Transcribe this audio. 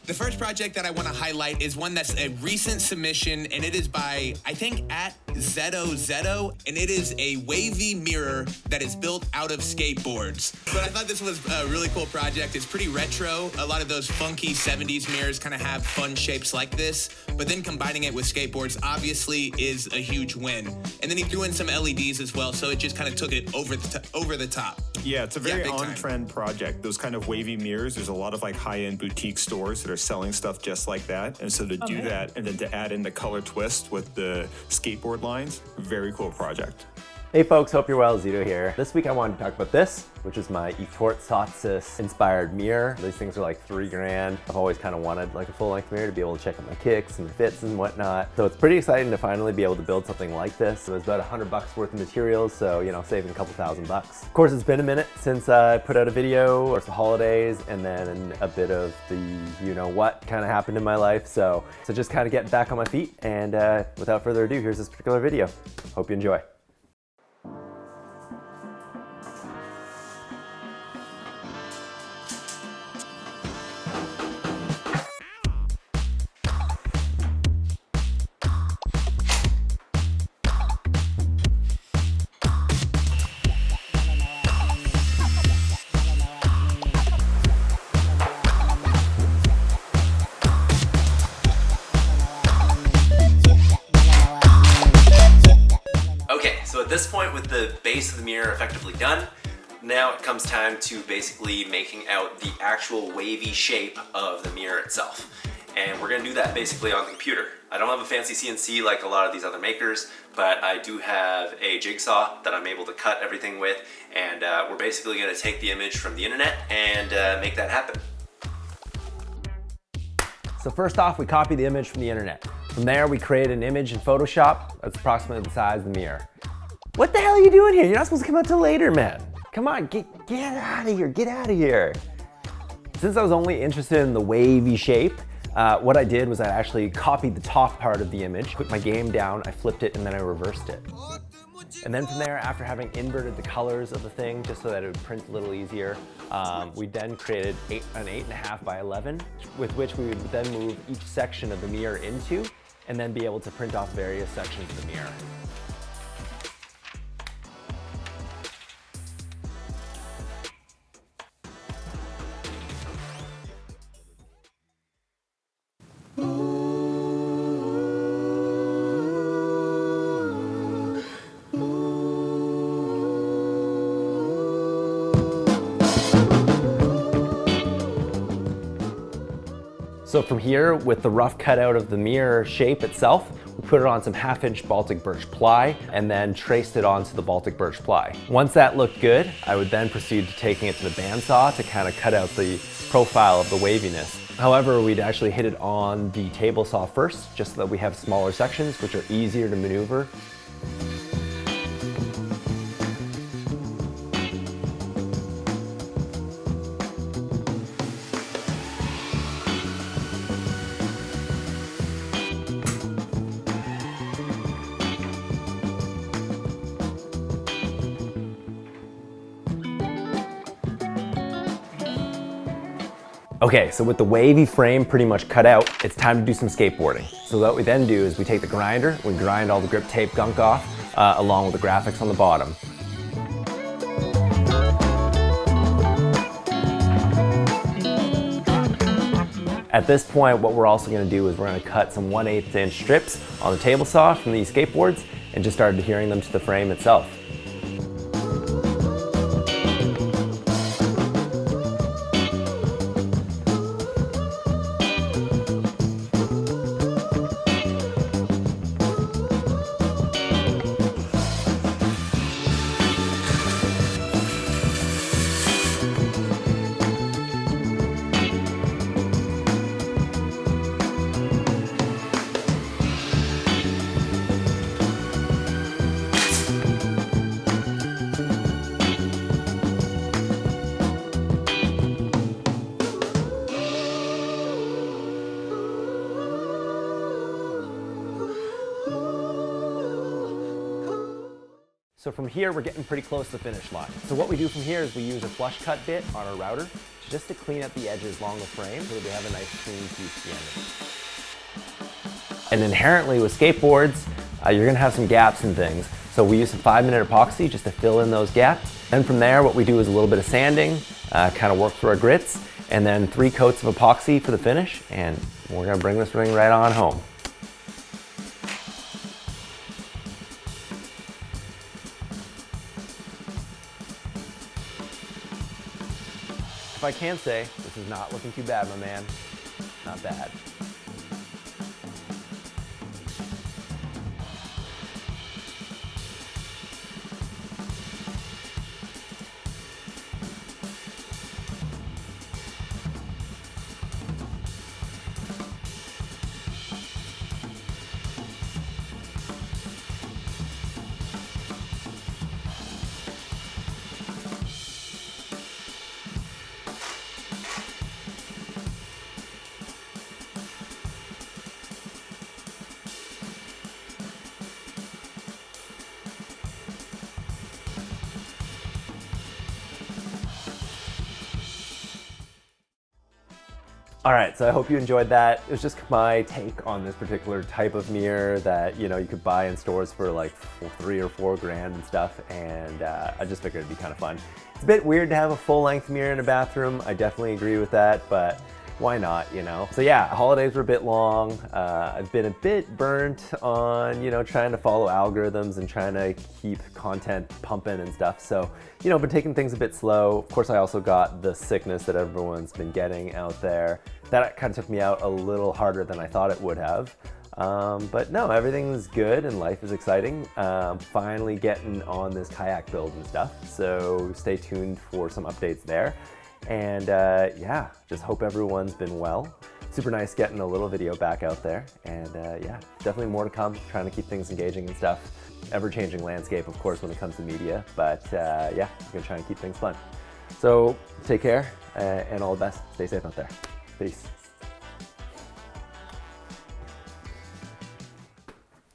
The first project that I want to highlight is one that's a recent submission, and it is by, I think, @ZedoZedo, and it is a wavy mirror that is built out of skateboards. But I thought this was a really cool project. It's pretty retro. A lot of those funky 70s mirrors kind of have fun shapes like this, but then combining it with skateboards obviously is a huge win. And then he threw in some LEDs as well, so it just kind of took it over the top. Yeah, it's a very big time. on-trend project. Those kind of wavy mirrors, there's a lot of like high-end boutique stores that are selling stuff just like that. And so to do that and then to add in the color twist with the skateboard lines, very cool project. Hey folks, hope you're well. Zito here. This week I wanted to talk about this, which is my Etortsotsis inspired mirror. These things are like $3,000. I've always kind of wanted like a full-length mirror to be able to check out my kicks and fits and whatnot. So it's pretty exciting to finally be able to build something like this. It was about $100 worth of materials, so you know, saving a couple $1,000. Of course, it's been a minute since I put out a video. It's the holidays, and then a bit of the you-know-what kind of happened in my life. So just kind of getting back on my feet, and without further ado, here's this particular video. Hope you enjoy. So at this point, with the base of the mirror effectively done, now it comes time to basically making out the actual wavy shape of the mirror itself. And we're gonna do that basically on the computer. I don't have a fancy CNC like a lot of these other makers, but I do have a jigsaw that I'm able to cut everything with, and we're basically gonna take the image from the internet and make that happen. So first off, we copy the image from the internet. From there, we create an image in Photoshop that's approximately the size of the mirror. What the hell are you doing here? You're not supposed to come out till later, man. Come on, get out of here, get out of here. Since I was only interested in the wavy shape, what I did was I actually copied the top part of the image, put my game down, I flipped it, and then I reversed it. And then from there, after having inverted the colors of the thing, just so that it would print a little easier, we then created an 8.5 by 11, with which we would then move each section of the mirror into, and then be able to print off various sections of the mirror. So from here, with the rough cutout of the mirror shape itself, we put it on some 1/2-inch Baltic birch ply and then traced it onto the Baltic birch ply. Once that looked good, I would then proceed to taking it to the bandsaw to kind of cut out the profile of the waviness. However, we'd actually hit it on the table saw first, just so that we have smaller sections, which are easier to maneuver. Okay, so with the wavy frame pretty much cut out, it's time to do some skateboarding. So what we then do is we take the grinder, we grind all the grip tape gunk off, along with the graphics on the bottom. At this point, what we're also gonna do is we're gonna cut some 1/8 inch strips on the table saw from these skateboards and just start adhering them to the frame itself. So from here, we're getting pretty close to the finish line. So what we do from here is we use a flush cut bit on our router to just to clean up the edges along the frame so that we have a nice clean piece at the end of it. And inherently with skateboards, you're gonna have some gaps and things. So we use some 5-minute epoxy just to fill in those gaps. Then from there, what we do is a little bit of sanding, kind of work through our grits, and then 3 coats of epoxy for the finish, and we're gonna bring this ring right on home. If I can say, this is not looking too bad, my man. Not bad. All right, so I hope you enjoyed that. It was just my take on this particular type of mirror that, you know, you could buy in stores for like 3 or 4 grand and stuff, and I just figured it'd be kind of fun. It's a bit weird to have a full-length mirror in a bathroom. I definitely agree with that, but why not, you know? So yeah, holidays were a bit long. I've been a bit burnt on, you know, trying to follow algorithms and trying to keep content pumping and stuff. So, you know, been taking things a bit slow. Of course, I also got the sickness that everyone's been getting out there. That kind of took me out a little harder than I thought it would have. But no, everything's good and life is exciting. Finally getting on this kayak build and stuff. So stay tuned for some updates there. And yeah, just hope everyone's been well. Super nice getting a little video back out there. And yeah, definitely more to come, trying to keep things engaging and stuff. Ever-changing landscape, of course, when it comes to media. But yeah, I'm gonna try and keep things fun. So take care and all the best. Stay safe out there. Peace.